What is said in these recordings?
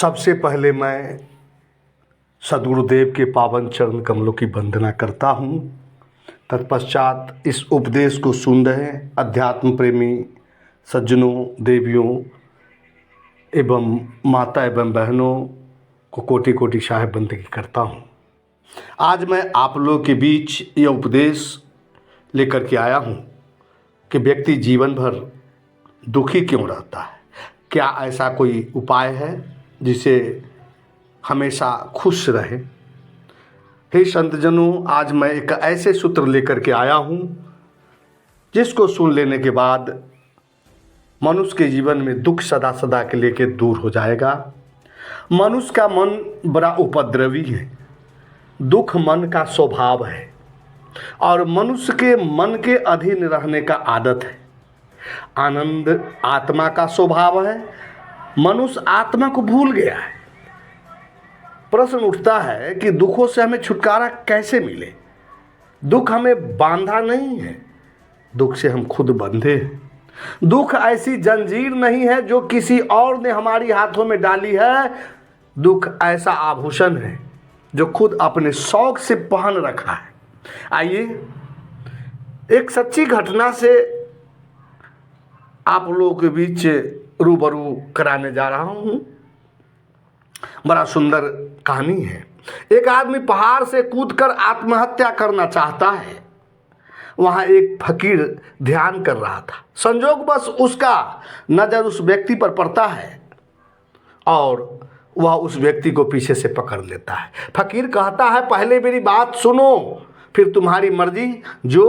सबसे पहले मैं सद्गुरुदेव के पावन चरण कमलों की वंदना करता हूँ। तत्पश्चात इस उपदेश को सुन रहे अध्यात्म प्रेमी सज्जनों, देवियों एवं माता एवं बहनों को कोटि कोटि साहेब बंदगी करता हूँ। आज मैं आप लोगों के बीच ये उपदेश लेकर के आया हूँ कि व्यक्ति जीवन भर दुखी क्यों रहता है। क्या ऐसा कोई उपाय है जिसे हमेशा खुश रहे। हे संतजनों, आज मैं एक ऐसे सूत्र लेकर के आया हूँ जिसको सुन लेने के बाद मनुष्य के जीवन में दुख सदा सदा के लेके दूर हो जाएगा। मनुष्य का मन बड़ा उपद्रवी है, दुख मन का स्वभाव है और मनुष्य के मन के अधीन रहने का आदत है। आनंद आत्मा का स्वभाव है, मनुष्य आत्मा को भूल गया है। प्रश्न उठता है कि दुखों से हमें छुटकारा कैसे मिले। दुख हमें बांधा नहीं है, दुख से हम खुद बंधे हैं। दुख ऐसी जंजीर नहीं है जो किसी और ने हमारी हाथों में डाली है। दुख ऐसा आभूषण है जो खुद अपने शौक से पहन रखा है। आइए एक सच्ची घटना से आप लोगों के बीच रूबरू कराने जा रहा हूँ। बड़ा सुंदर कहानी है। एक आदमी पहाड़ से कूदकर आत्महत्या करना चाहता है। वहाँ एक फकीर ध्यान कर रहा था। संजोगवश उसका नज़र उस व्यक्ति पर पड़ता है और वह उस व्यक्ति को पीछे से पकड़ लेता है। फकीर कहता है, पहले मेरी बात सुनो, फिर तुम्हारी मर्जी जो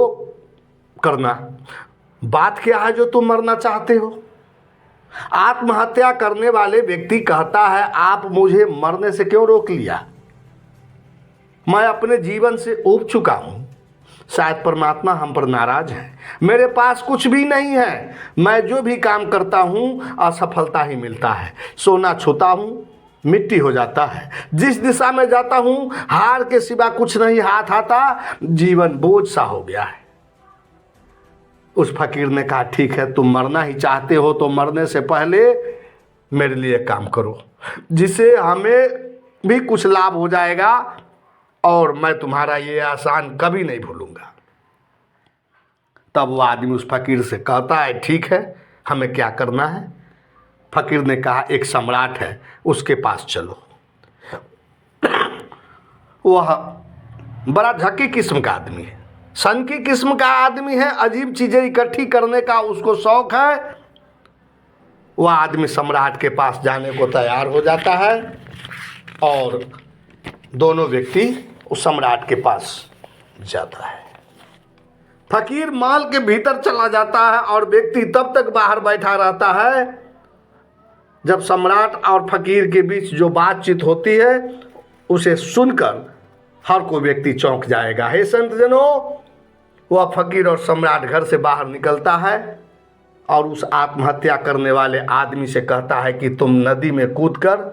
करना। बात क्या है जो तुम मरना चाहते हो? आत्महत्या करने वाले व्यक्ति कहता है, आप मुझे मरने से क्यों रोक लिया? मैं अपने जीवन से ऊब चुका हूं। शायद परमात्मा हम पर नाराज है। मेरे पास कुछ भी नहीं है। मैं जो भी काम करता हूं असफलता ही मिलता है। सोना छूता हूं मिट्टी हो जाता है। जिस दिशा में जाता हूं हार के सिवा कुछ नहीं हाथ आता। जीवन बोझ सा हो गया है। उस फकीर ने कहा, ठीक है, तुम मरना ही चाहते हो तो मरने से पहले मेरे लिए काम करो जिससे हमें भी कुछ लाभ हो जाएगा और मैं तुम्हारा ये एहसान कभी नहीं भूलूंगा। तब वो आदमी उस फकीर से कहता है, ठीक है, हमें क्या करना है? फकीर ने कहा, एक सम्राट है, उसके पास चलो। वह बड़ा झक्की किस्म का आदमी है, सनकी किस्म का आदमी है। अजीब चीजें इकट्ठी करने का उसको शौक है। वह आदमी सम्राट के पास जाने को तैयार हो जाता है और दोनों व्यक्ति उस सम्राट के पास जाता है। फकीर महल के भीतर चला जाता है और व्यक्ति तब तक बाहर बैठा रहता है जब सम्राट और फकीर के बीच जो बातचीत होती है उसे सुनकर हर कोई व्यक्ति चौंक जाएगा। हे संतजनों, वह फकीर और सम्राट घर से बाहर निकलता है और उस आत्महत्या करने वाले आदमी से कहता है कि तुम नदी में कूदकर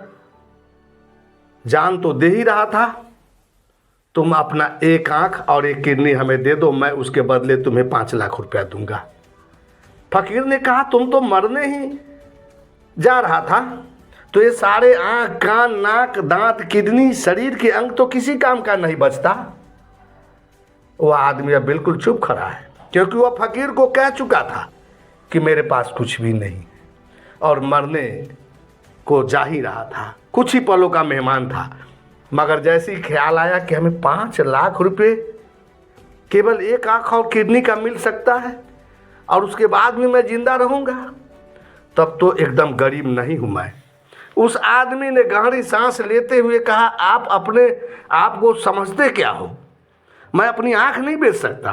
जान तो दे ही रहा था, तुम अपना एक आंख और एक किडनी हमें दे दो, मैं उसके बदले तुम्हें 5 लाख रुपया दूंगा। फकीर ने कहा, तुम तो मरने ही जा रहा था, तो ये सारे आंख, कान, नाक, दांत, किडनी, शरीर के अंग तो किसी काम का नहीं बचता। वह आदमी अब बिल्कुल चुप खड़ा है क्योंकि वह फकीर को कह चुका था कि मेरे पास कुछ भी नहीं और मरने को जा ही रहा था। कुछ ही पलों का मेहमान था, मगर जैसे ही ख्याल आया कि हमें 5 लाख रुपए केवल एक आंख और किडनी का मिल सकता है और उसके बाद भी मैं जिंदा रहूंगा, तब तो एकदम गरीब नहीं हूं मैं। उस आदमी ने गहरी सांस लेते हुए कहा, आप अपने आप को समझते क्या हो? मैं अपनी आंख नहीं बेच सकता।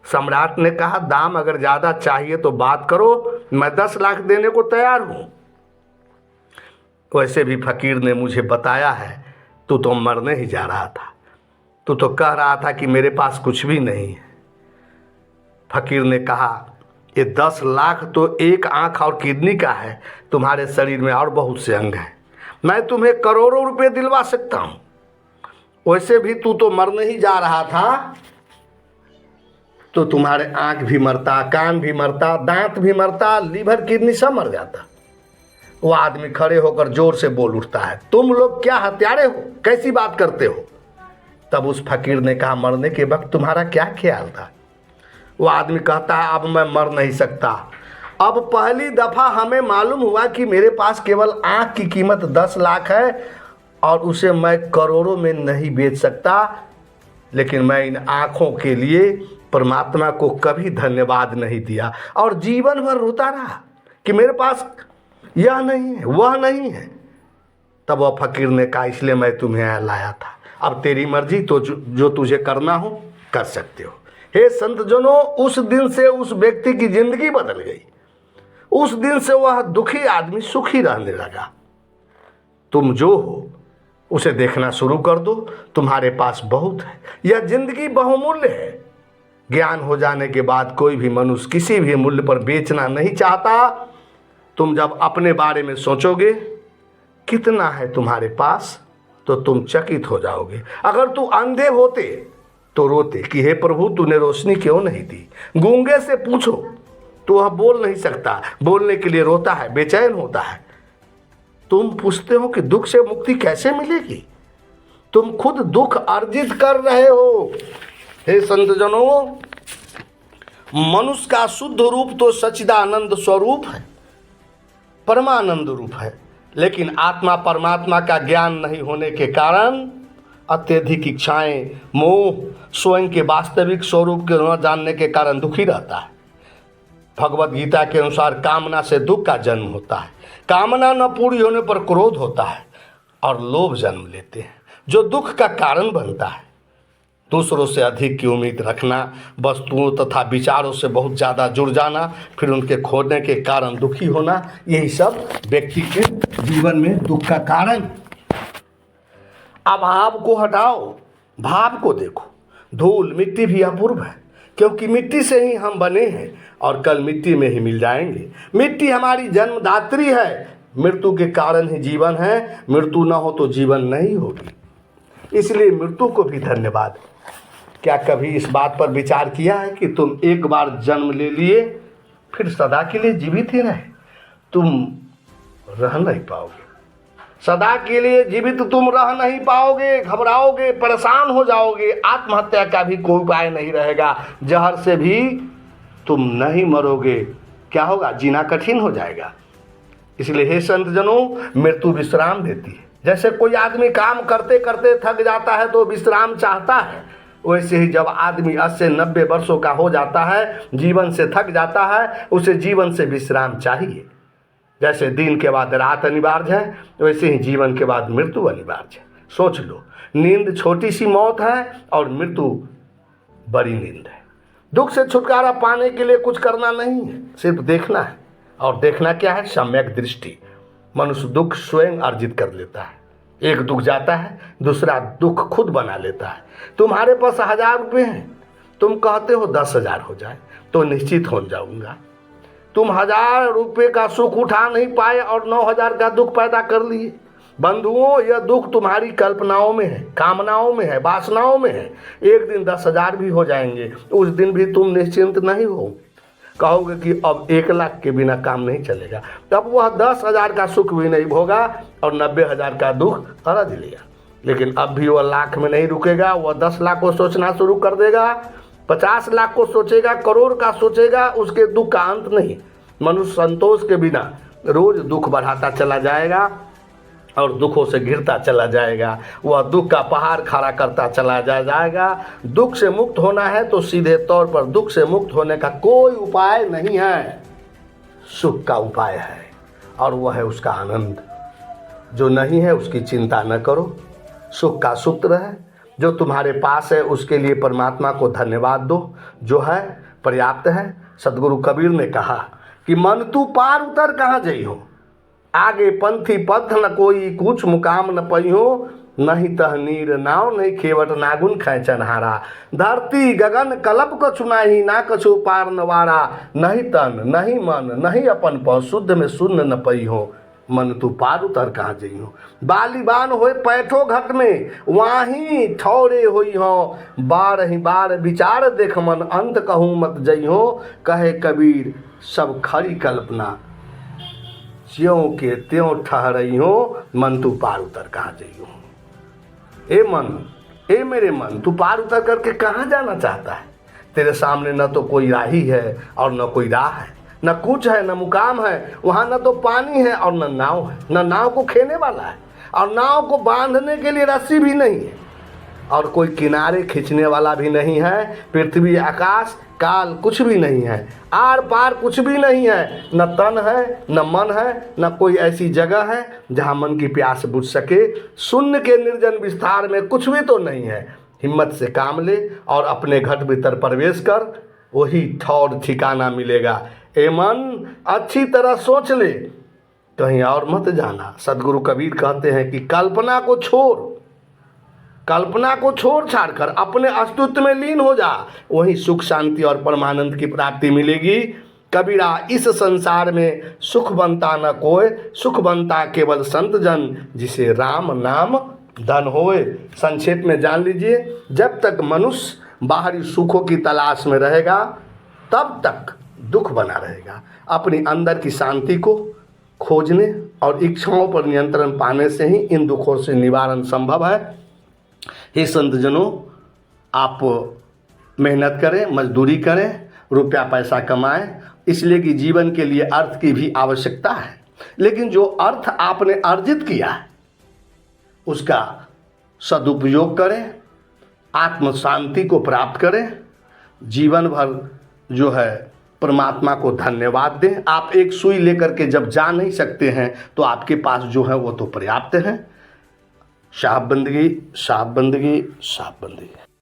सम्राट ने कहा, दाम अगर ज़्यादा चाहिए तो बात करो, मैं 10 लाख देने को तैयार हूं। वैसे भी फकीर ने मुझे बताया है तू तो मरने ही जा रहा था, तू तो कह रहा था कि मेरे पास कुछ भी नहीं है। फकीर ने कहा, ये 10 लाख तो एक आंख और किडनी का है, तुम्हारे शरीर में और बहुत से अंग हैं। मैं तुम्हें करोड़ों रुपए दिलवा सकता हूं। वैसे भी तू तो मरने ही जा रहा था, तो तुम्हारे आंख भी मरता, कान भी मरता, दांत भी मरता, लीवर, किडनी सब मर जाता। वो आदमी खड़े होकर जोर से बोल उठता है, तुम लोग क्या हत्यारे हो, कैसी बात करते हो। तब उस फकीर ने कहा, मरने के वक्त तुम्हारा क्या ख्याल था। वो आदमी कहता है, अब मैं मर नहीं सकता। अब पहली दफ़ा हमें मालूम हुआ कि मेरे पास केवल आँख की कीमत 10 लाख है और उसे मैं करोड़ों में नहीं बेच सकता, लेकिन मैं इन आँखों के लिए परमात्मा को कभी धन्यवाद नहीं दिया और जीवन भर रोता रहा कि मेरे पास यह नहीं है, वह नहीं है। तब वह फकीर ने कहा, इसलिए मैं तुम्हें यहाँ लाया था, अब तेरी मर्जी, तो जो तुझे करना हो कर सकते हो। हे संतजनों, उस दिन से उस व्यक्ति की जिंदगी बदल गई। उस दिन से वह दुखी आदमी सुखी रहने लगा। तुम जो हो उसे देखना शुरू कर दो, तुम्हारे पास बहुत है। यह जिंदगी बहुमूल्य है। ज्ञान हो जाने के बाद कोई भी मनुष्य किसी भी मूल्य पर बेचना नहीं चाहता। तुम जब अपने बारे में सोचोगे कितना है तुम्हारे पास, तो तुम चकित हो जाओगे। अगर तू अंधे होते तो रोते कि हे प्रभु, तूने रोशनी क्यों नहीं दी। गूंगे से पूछो तो वह बोल नहीं सकता, बोलने के लिए रोता है, बेचैन होता है। तुम पूछते हो कि दुख से मुक्ति कैसे मिलेगी। तुम खुद दुख अर्जित कर रहे हो। हे संतजनों, मनुष्य का शुद्ध रूप तो सच्चिदानंद स्वरूप है, परमानंद रूप है, लेकिन आत्मा परमात्मा का ज्ञान नहीं होने के कारण अत्यधिक इच्छाएं, मोह, स्वयं के वास्तविक स्वरूप के न जानने के कारण दुखी रहता है। भगवत गीता के अनुसार कामना से दुख का जन्म होता है। कामना न पूरी होने पर क्रोध होता है और लोभ जन्म लेते हैं, जो दुख का कारण बनता है। दूसरों से अधिक की उम्मीद रखना, वस्तुओं तथा विचारों से बहुत ज़्यादा जुड़ जाना, फिर उनके खोने के कारण दुखी होना, यही सब व्यक्ति के जीवन में दुख का कारण। अभाव को हटाओ, भाव को देखो। धूल मिट्टी भी अपूर्व है, क्योंकि मिट्टी से ही हम बने हैं और कल मिट्टी में ही मिल जाएंगे। मिट्टी हमारी जन्मदात्री है, मृत्यु के कारण ही जीवन है। मृत्यु न हो तो जीवन नहीं होगी, इसलिए मृत्यु को भी धन्यवाद। क्या कभी इस बात पर विचार किया है कि तुम एक बार जन्म ले लिए, फिर सदा के लिए जीवित ही रहे? तुम रह नहीं पाओगे, सदा के लिए जीवित तुम रह नहीं पाओगे। घबराओगे, परेशान हो जाओगे, आत्महत्या का भी कोई उपाय नहीं रहेगा, जहर से भी तुम नहीं मरोगे। क्या होगा? जीना कठिन हो जाएगा। इसलिए हे संतजनों, मृत्यु विश्राम देती है। जैसे कोई आदमी काम करते करते थक जाता है तो विश्राम चाहता है, वैसे ही जब आदमी 80-90 वर्षों का हो जाता है, जीवन से थक जाता है, उसे जीवन से विश्राम चाहिए। जैसे दिन के बाद रात अनिवार्य है, वैसे ही जीवन के बाद मृत्यु अनिवार्य है। सोच लो, नींद छोटी सी मौत है और मृत्यु बड़ी नींद है। दुख से छुटकारा पाने के लिए कुछ करना नहीं है, सिर्फ देखना है। और देखना क्या है? सम्यक दृष्टि। मनुष्य दुख स्वयं अर्जित कर लेता है। एक दुख जाता है, दूसरा दुख खुद बना लेता है। तुम्हारे पास 1000 रुपये हैं, तुम कहते हो 10,000 हो जाए तो निश्चित हो जाऊंगा। तुम 1000 रुपये का सुख उठा नहीं पाए और 9,000 का दुख पैदा कर लिए। बंधुओं, यह दुख तुम्हारी कल्पनाओं में है, कामनाओं में है, वासनाओं में है। एक दिन 10,000 भी हो जाएंगे, उस दिन भी तुम निश्चिंत नहीं हो। कहोगे कि अब 1 लाख के बिना काम नहीं चलेगा, तब वह 10,000 का सुख भी नहीं भोगा और 90,000 का दुख अर्ज लिया। लेकिन अब भी वह लाख में नहीं रुकेगा, वह 10 लाख को सोचना शुरू कर देगा, 50 लाख को सोचेगा, करोड़ का सोचेगा। उसके दुख का अंत नहीं। मनुष्य संतोष के बिना रोज दुख बढ़ाता चला जाएगा और दुखों से घिरता चला जाएगा। वह दुख का पहाड़ खड़ा करता चला जाएगा। दुख से मुक्त होना है तो सीधे तौर पर दुख से मुक्त होने का कोई उपाय नहीं है, सुख का उपाय है, और वह है उसका आनंद। जो नहीं है उसकी चिंता न करो। सुख का सूत्र है, जो तुम्हारे पास है उसके लिए परमात्मा को धन्यवाद दो। जो है पर्याप्त है। सदगुरु कबीर ने कहा कि मन तू पार उतर कहाँ जई हो, आगे पंथी पथ न कोई, कुछ मुकाम न पहियो, नहीं तह नीर नाव, नहीं खेवट नागुन खैचन हारा। धरती गगन कलप कछु नाही, ना कछु पार नवारा, नहीं तन नहीं मन नहीं अपन पौ, शुद्ध में शून्य न पहियो, मन तू पार उतर कहाँ जई हो। बालीबान होए पैठो घट में, वाही ठौरे होई हो, बार ही बार विचार देख मन, अंत कहूँ मत जई हो। कहे कबीर सब खरी कल्पना, ज्यों के त्यों ठहरई हो, मन तू पार उतर कहाँ जइयो। ए मन, ए मेरे मन, तू पार उतर करके कहाँ जाना चाहता है? तेरे सामने न तो कोई राही है और न कोई राह है, न कुछ है न मुकाम है, वहाँ न तो पानी है और न नाव है, न नाव को खेने वाला है और नाव को बांधने के लिए रस्सी भी नहीं है, और कोई किनारे खींचने वाला भी नहीं है। पृथ्वी आकाश काल कुछ भी नहीं है, आर पार कुछ भी नहीं है, न तन है न मन है, न कोई ऐसी जगह है जहाँ मन की प्यास बुझ सके। शून्य के निर्जन विस्तार में कुछ भी तो नहीं है। हिम्मत से काम ले और अपने घट भीतर प्रवेश कर, वही ठौर ठिकाना मिलेगा। ए मन, अच्छी तरह सोच ले, कहीं और मत जाना। सदगुरु कबीर कहते हैं कि कल्पना को छोड़ छाड़ कर अपने अस्तित्व में लीन हो जा, वहीं सुख शांति और परमानंद की प्राप्ति मिलेगी। कबीरा, इस संसार में सुख बनता न कोय, सुख बनता केवल संत जन, जिसे राम नाम धन होए। संक्षेप में जान लीजिए, जब तक मनुष्य बाहरी सुखों की तलाश में रहेगा तब तक दुख बना रहेगा। अपनी अंदर की शांति को खोजने और इच्छाओं पर नियंत्रण पाने से ही इन दुखों से निवारण संभव है। हे संतजनों, आप मेहनत करें, मजदूरी करें, रुपया पैसा कमाएं, इसलिए कि जीवन के लिए अर्थ की भी आवश्यकता है। लेकिन जो अर्थ आपने अर्जित किया है उसका सदुपयोग करें, आत्म शांति को प्राप्त करें, जीवन भर जो है परमात्मा को धन्यवाद दें। आप एक सुई लेकर के जब जा नहीं सकते हैं तो आपके पास जो है वो तो पर्याप्त है। साहब बंदगी, साहब बंदगी, साहब बंदगी।